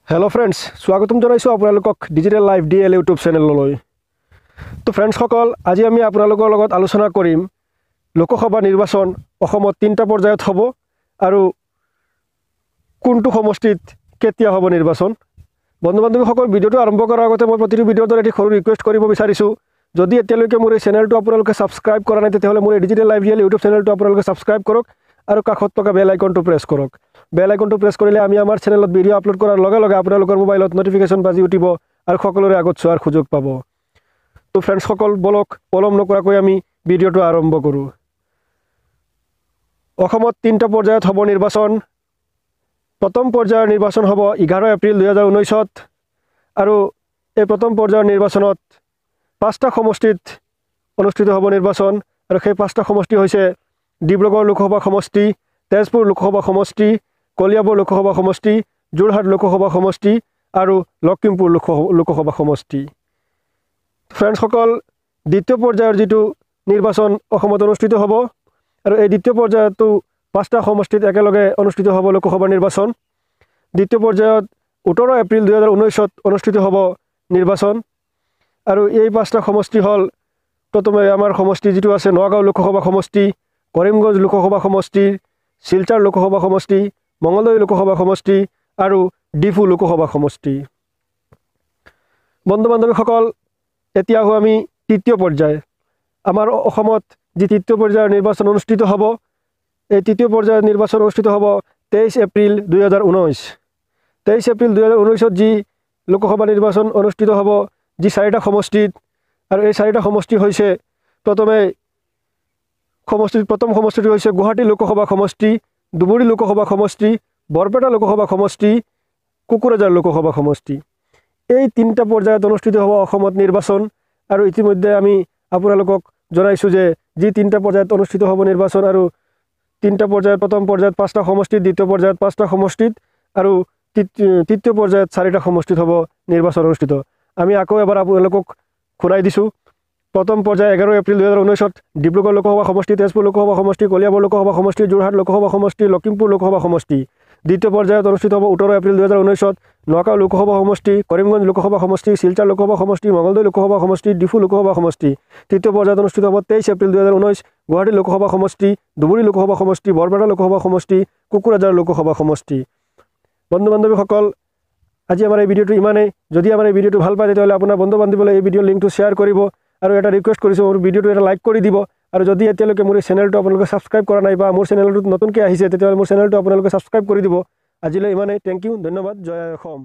Hello friends स्वागतम जनाइছোঁ আপোনালোকক digital live DL YouTube চেনেললৈ। তো ফ্ৰেণ্ডসকল আজি আমি আপোনালোকৰ লগত আলোচনা কৰিম লোকসভা নিৰ্বাচন অসমত 3টা পৰ্যায়ত হ'ব আৰু কোনটো সমষ্টিত কেতিয়া হ'ব নিৰ্বাচন। বন্ধু বান্ধৱীসকল ভিডিঅ'টো আৰম্ভ কৰাৰ আগতে মই প্ৰতিটো ভিডিঅ'ৰ দৰে এটি সৰু ৰিকুৱেষ্ট কৰিব বিচাৰিছোঁ, যদি এতিয়ালৈকে মোৰ এই চেনেলটো আপোনালোকে ছাবস্ক্ৰাইব কৰা নাই তেতিয়াহ'লে মোৰ এই ডিজিটেল লাইভ ডিএল ইউটিউব চেনেলটো আপোনালোকে ছাবস্ক্ৰাইব কৰক আৰু কাষত থকা বেল আইকনটো প্ৰেছ কৰক। বেল আইকনটো প্ৰেছ কৰিলে আমি আমাৰ চেনেলত ভিডিঅ' আপলোড কৰাৰ লগে লগে আপোনালোকৰ মোবাইলত নটিফিকেশ্যন বাজি উঠিব আৰু সকলোৰে আগত চোৱাৰ সুযোগ পাব। তো ফ্ৰেণ্ডসকল বলক পলম নকৰাকৈ আমি ভিডিঅ'টো আৰম্ভ কৰোঁ। অসমত 3টা পৰ্যায়ত হ'ব নিৰ্বাচন। প্ৰথম পৰ্যায়ৰ নিৰ্বাচন হ'ব 11 এপ্ৰিল 2019 আৰু এই প্ৰথম পৰ্যায়ৰ নিৰ্বাচনত 5টা সমষ্টিত অনুষ্ঠিত হ'ব নিৰ্বাচন আৰু সেই 5টা সমষ্টি হৈছে ডিব্ৰুগড় লোকসভা সমষ্টি, তেজপুৰ লোকসভা সমষ্টি, কলিয়াবৰ লোকসভা সমষ্টি, যোৰহাট লোকসভা সমষ্টি আৰু লখিমপুৰ লোকসভা সমষ্টি। ফ্ৰেণ্ডসকল দ্বিতীয় পৰ্যায়ৰ যিটো নিৰ্বাচন অসমত অনুষ্ঠিত হ'ব আৰু এই দ্বিতীয় পৰ্যায়তো 5টা সমষ্টিত একেলগে অনুষ্ঠিত হ'ব লোকসভা নিৰ্বাচন। দ্বিতীয় পৰ্যায়ত 18 এপ্ৰিল 2019 অনুষ্ঠিত হ'ব নিৰ্বাচন আৰু এই 5টা সমষ্টি হ'ল প্ৰথমে আমাৰ সমষ্টি যিটো আছে নগাঁও লোকসভা সমষ্টি, কৰিমগঞ্জ লোকসভা সমষ্টি, শিলচৰ লোকসভা সমষ্টি, মঙলদৈ লোকসভা সমষ্টি আৰু ডিফু লোকসভা সমষ্টি। বন্ধু বান্ধৱীসকল এতিয়া আহোঁ আমি তৃতীয় পৰ্যায়। আমাৰ অসমত যি তৃতীয় পৰ্যায়ৰ নিৰ্বাচন অনুষ্ঠিত হ'ব, এই তৃতীয় পৰ্যায়ৰ নিৰ্বাচন অনুষ্ঠিত হ'ব 23 এপ্ৰিল 2019। 23 এপ্ৰিল 2019 যি লোকসভা নিৰ্বাচন অনুষ্ঠিত হ'ব যি 4টা সমষ্টিত, আৰু এই 4টা সমষ্টি হৈছে প্ৰথম সমষ্টিটো হৈছে গুৱাহাটী লোকসভা সমষ্টি, ধুবুৰী লোকসভা সমষ্টি, বৰপেটা লোকসভা সমষ্টি, কোকৰাঝাৰ লোকসভা সমষ্টি। এই 3টা পৰ্যায়ত অনুষ্ঠিত হ'ব অসমত নিৰ্বাচন আৰু ইতিমধ্যে আমি আপোনালোকক জনাইছোঁ যে যি 3টা পৰ্যায়ত অনুষ্ঠিত হ'ব নিৰ্বাচন আৰু 3টা পৰ্যায়ত প্ৰথম পৰ্যায়ত 5টা সমষ্টিত, দ্বিতীয় পৰ্যায়ত 5টা সমষ্টিত আৰু তৃতীয় পৰ্যায়ত 4টা সমষ্টিত হ'ব নিৰ্বাচন অনুষ্ঠিত। আমি আকৌ এবাৰ আপোনালোকক শুনাই দিছোঁ। প্ৰথম পৰ্যায় 11 এপ্ৰিল 2019 ডিব্ৰুগড় লোকসভা সমষ্টি, তেজপুৰ লোকসভা সমষ্টি, কলিয়াবৰ লোকসভা সমষ্টি, যোৰহাট লোকসভা সমষ্টি, লখিমপুৰ লোকসভা সমষ্টি। দ্বিতীয় পৰ্যায়ত অনুষ্ঠিত হ'ব 18 এপ্ৰিল 2019 নগাঁও লোকসভা সমষ্টি, কৰিমগঞ্জ লোকসভা সমষ্টি, শিলচৰ লোকসভা সমষ্টি, মঙলদৈ লোকসভা সমষ্টি, ডিফু লোকসভা সমষ্টি। তৃতীয় পৰ্যায়ত অনুষ্ঠিত হ'ব 23 এপ্ৰিল 2019 গুৱাহাটী লোকসভা সমষ্টি, ধুবুৰী লোকসভা সমষ্টি, বৰপেটা লোকসভা সমষ্টি, কোকৰাঝাৰ লোকসভা সমষ্টি। বন্ধু বান্ধৱীসকল আজি আমাৰ এই ভিডিঅ'টো ইমানেই। যদি আমাৰ এই ভিডিঅ'টো ভাল পায় তেতিয়াহ'লে আপোনাৰ বন্ধু বান্ধৱীলৈ এই ভিডিঅ'ৰ লিংকটো শ্বেয়াৰ কৰিব আৰু এটা ৰিকুৱেষ্ট কৰিছোঁ মোৰ ভিডিঅ'টো এটা লাইক কৰি দিব আৰু যদি এতিয়ালৈকে মোৰ এই চেনেলটো আপোনালোকে ছাবস্ক্ৰাইব কৰা নাই বা মোৰ চেনেলটোত নতুনকৈ আহিছে তেতিয়াহ'লে মোৰ চেনেলটো আপোনালোকে ছাবস্ক্ৰাইব কৰি দিব। আজিলৈ ইমানেই। থেংক ইউ, ধন্যবাদ। জয় অসম।